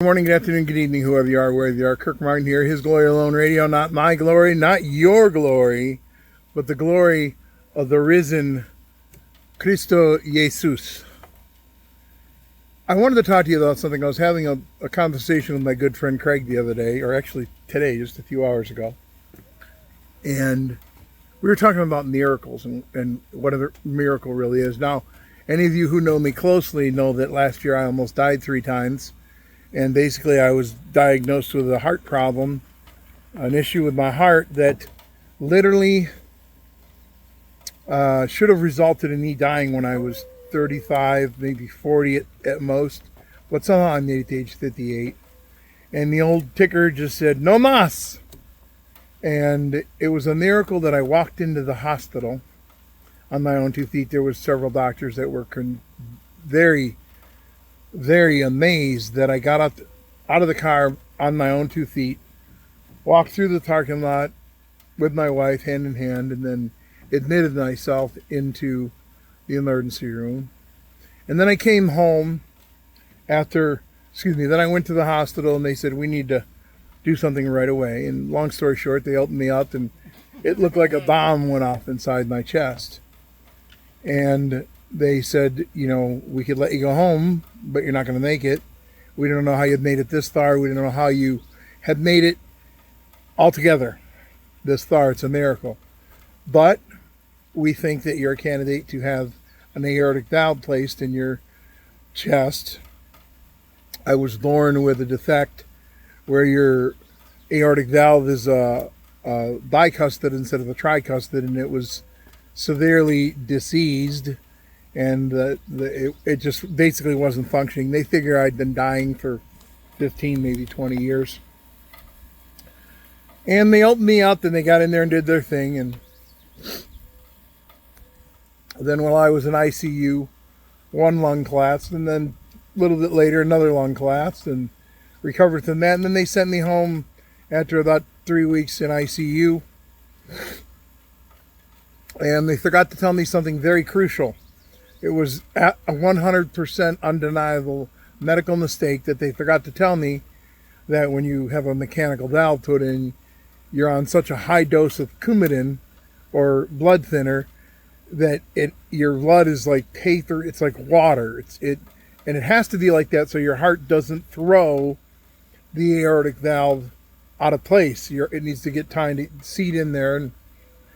Good morning, good afternoon, good evening, whoever you are, wherever you are. Kirk Martin here, His Glory Alone Radio. Not my glory, not your glory, but the glory of the risen Cristo Jesus. I wanted to talk to you about something. I was having a conversation with my good friend Craig the other day, or actually today, just a few hours ago. And we were talking about miracles and what a miracle really is. Now, any of you who know me closely know that last year I almost died 3 times. And basically I was diagnosed with a heart problem, an issue with my heart that literally should have resulted in me dying when I was 35, maybe 40 at most. But somehow I made it to age 58. And the old ticker just said, no mas. And it was a miracle that I walked into the hospital on my own 2 feet. There was several doctors that were very amazed that I got out of the car on my own 2 feet, walked through the parking lot with my wife hand in hand, and then admitted myself into the emergency room. And then I came home then I went to the hospital and they said, we need to do something right away. And long story short, they opened me up and it looked like a bomb went off inside my chest. And they said, we could let you go home, but you're not going to make it. We don't know how you've made it this far. We don't know how you have made it altogether this far. It's a miracle. But we think that you're a candidate to have an aortic valve placed in your chest. I was born with a defect where your aortic valve is a bicuspid instead of a tricuspid, and it was severely diseased. And it just basically wasn't functioning. They figure I'd been dying for 15, maybe 20 years. And they opened me up and they got in there and did their thing. And then while I was in ICU, one lung collapsed. And then a little bit later, another lung collapsed and recovered from that. And then they sent me home after about 3 weeks in ICU. And they forgot to tell me something very crucial. It was a 100% undeniable medical mistake that they forgot to tell me that when you have a mechanical valve put in, you're on such a high dose of Coumadin or blood thinner that your blood is like paper. It's like water. And it has to be like that so your heart doesn't throw the aortic valve out of place. It needs to get time to seat in there, and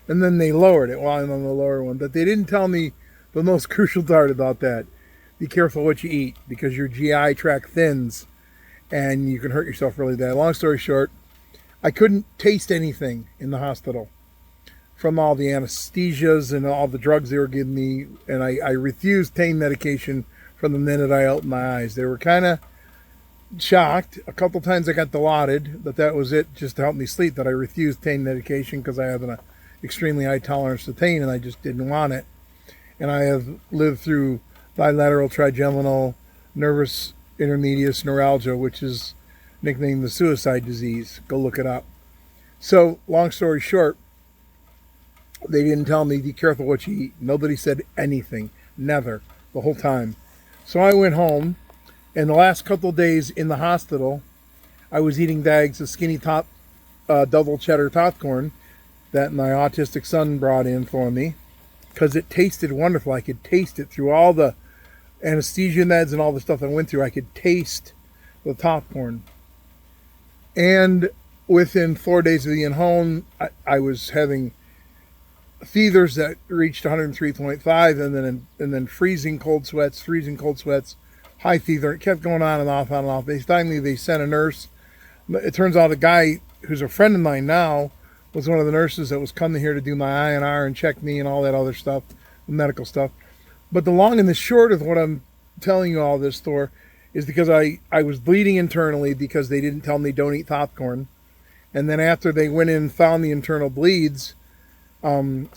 then they lowered it while I'm on the lower one. But they didn't tell me the most crucial part about that. Be careful what you eat, because your GI tract thins and you can hurt yourself really bad. Long story short, I couldn't taste anything in the hospital from all the anesthesias and all the drugs they were giving me. And I refused pain medication from the minute I opened my eyes. They were kind of shocked. A couple times I got Dilaudid, but that was it, just to help me sleep. That I refused pain medication because I have an extremely high tolerance to pain and I just didn't want it. And I have lived through bilateral trigeminal nervous intermedius neuralgia, which is nicknamed the suicide disease. Go look it up. So, long story short, they didn't tell me, be careful what you eat. Nobody said anything. Never. The whole time. So I went home, and the last couple of days in the hospital, I was eating bags of skinny top, double cheddar popcorn that my autistic son brought in for me, because it tasted wonderful. I could taste it through all the anesthesia meds and all the stuff I went through. I could taste the popcorn. And within 4 days of being home, I was having fevers that reached 103.5, and then freezing cold sweats, high fever. It kept going on and off. Finally, they sent a nurse. It turns out a guy who's a friend of mine now was one of the nurses that was coming here to do my INR and check me and all that other stuff, medical stuff. But the long and the short of what I'm telling you all this for is because I was bleeding internally because they didn't tell me don't eat popcorn. And then after they went in and found the internal bleeds, first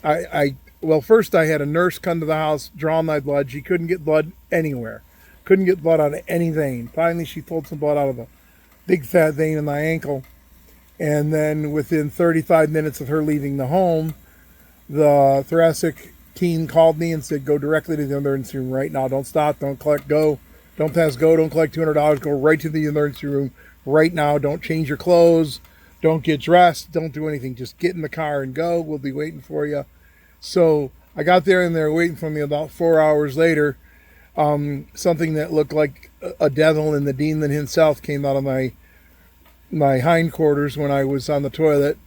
I had a nurse come to the house, draw my blood. She couldn't get blood anywhere. Couldn't get blood out of any vein. Finally, she pulled some blood out of a big fat vein in my ankle. And then within 35 minutes of her leaving the home, the thoracic team called me and said, go directly to the emergency room right now. Don't stop, don't collect, go. Don't pass go. Don't collect $200. Go right to the emergency room right now. Don't change your clothes. Don't get dressed. Don't do anything. Just get in the car and go. We'll be waiting for you. So I got there and they were waiting for me. About 4 hours later, something that looked like a devil and the demon himself came out of my hindquarters when I was on the toilet.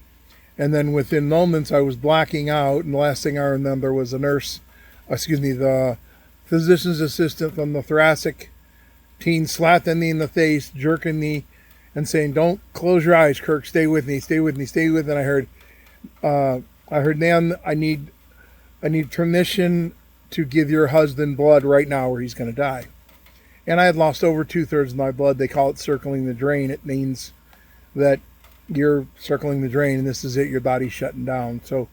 And then within moments, I was blacking out. And the last thing I remember was the physician's assistant from the thoracic team slapping me in the face, jerking me, and saying, "Don't close your eyes, Kirk. Stay with me. Stay with me. Stay with." And I heard, "Nan, I need permission to give your husband blood right now, or he's going to die." And I had lost over 2/3 of my blood. They call it circling the drain. It means that you're circling the drain, and this is it. Your body's shutting down. So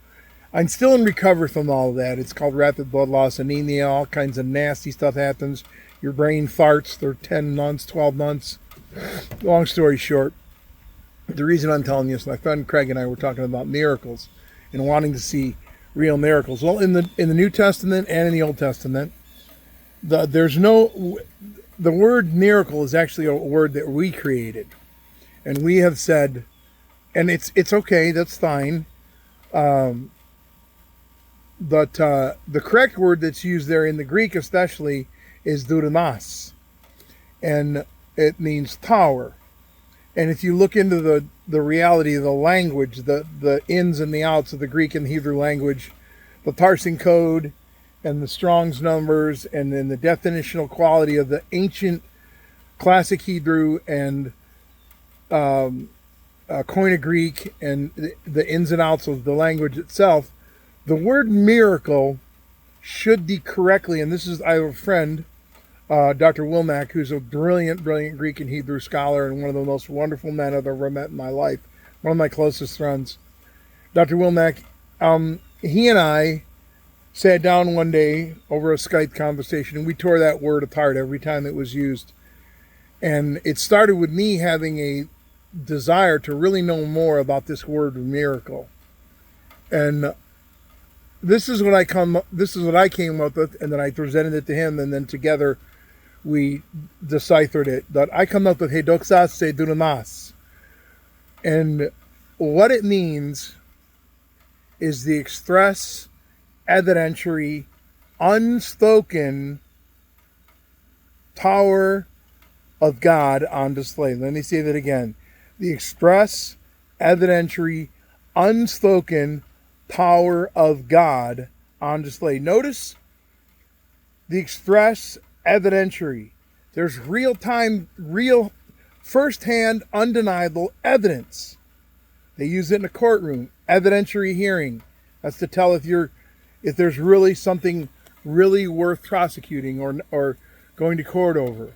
I'm still in recovery from all of that. It's called rapid blood loss, anemia. All kinds of nasty stuff happens. Your brain farts. They're 10 months, 12 months. Long story short, the reason I'm telling you is my friend Craig and I were talking about miracles and wanting to see real miracles. Well, in the New Testament and in the Old Testament, the word miracle is actually a word that we created, and we have said, and it's okay, that's fine, but the correct word that's used there in the Greek especially is dunamis, and it means tower. And if you look into the reality of the language, the ins and the outs of the Greek and Hebrew language, the parsing code and the Strong's numbers, and then the definitional quality of the ancient classic Hebrew and Koine Greek, and the ins and outs of the language itself, the word miracle should be correctly, and this is, I have a friend, Dr. Wilmack, who's a brilliant Greek and Hebrew scholar and one of the most wonderful men I've ever met in my life, one of my closest friends. Dr. Wilmack, he and I sat down one day over a Skype conversation, and we tore that word apart every time it was used. And it started with me having a desire to really know more about this word miracle. And this is what I came up with, and then I presented it to him, and then together we deciphered it. That I come up with "Hedoxas se dunamas," and what it means is the express, evidentiary, unspoken power of God on display. Let me say that again: the express, evidentiary, unspoken power of God on display. Notice the express, evidentiary. There's real-time, first-hand, undeniable evidence. They use it in a courtroom. Evidentiary hearing. That's to tell if there's really something really worth prosecuting or going to court over.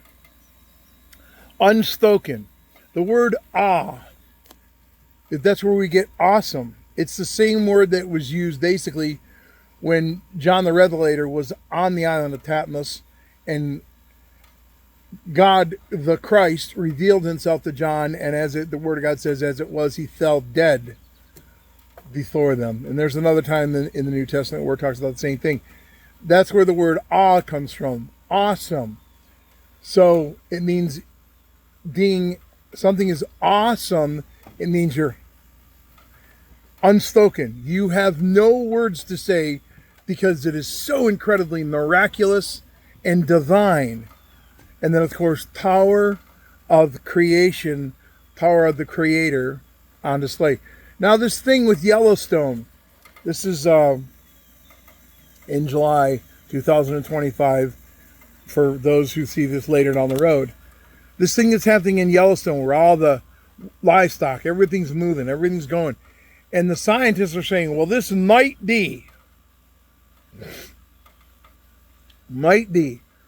Unspoken. The word that's where we get awesome. It's the same word that was used basically when John the Revelator was on the island of Patmos, and God, the Christ, revealed himself to John, and the word of God says, as it was, he fell dead before them. And there's another time in the New Testament where it talks about the same thing. That's where the word awe comes from. Awesome. So it means something is awesome. It means you're unspoken. You have no words to say because it is so incredibly miraculous and divine. And then, of course, power of creation, power of the Creator on display. Now, this thing with Yellowstone, this is in July 2025, for those who see this later down the road. This thing that's happening in Yellowstone, where all the livestock, everything's moving, everything's going. And the scientists are saying, well, this might be.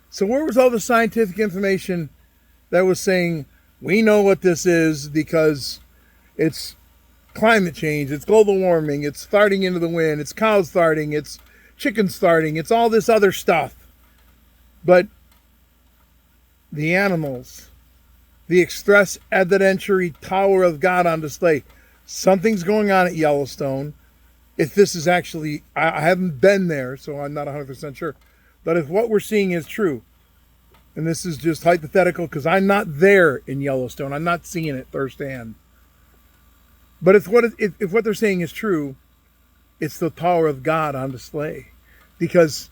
So where was all the scientific information that was saying, we know what this is because it's climate change, it's global warming, it's farting into the wind, it's cows farting, it's chickens farting, it's all this other stuff. But the animals, the express evidentiary power of God on display. Something's going on at Yellowstone. If this is actually, I haven't been there, so I'm not 100% sure. But if what we're seeing is true, and this is just hypothetical because I'm not there in Yellowstone. I'm not seeing it firsthand. But if what they're saying is true, it's the power of God on display. Because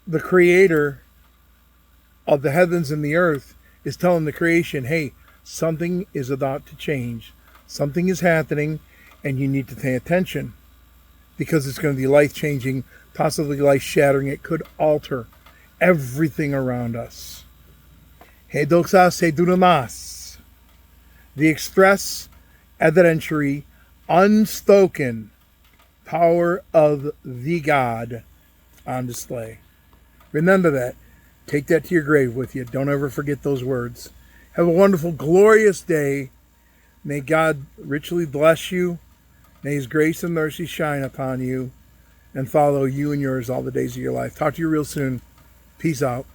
the creator of the heavens and the earth is telling the creation, hey, something is about to change. Something is happening, and you need to pay attention. Because it's going to be life-changing, possibly life-shattering. It could alter everything around us. He doxas he dunamas. The express, evidentiary, unspoken power of the God on display. Remember that. Take that to your grave with you. Don't ever forget those words. Have a wonderful, glorious day. May God richly bless you. May His grace and mercy shine upon you and follow you and yours all the days of your life. Talk to you real soon. Peace out.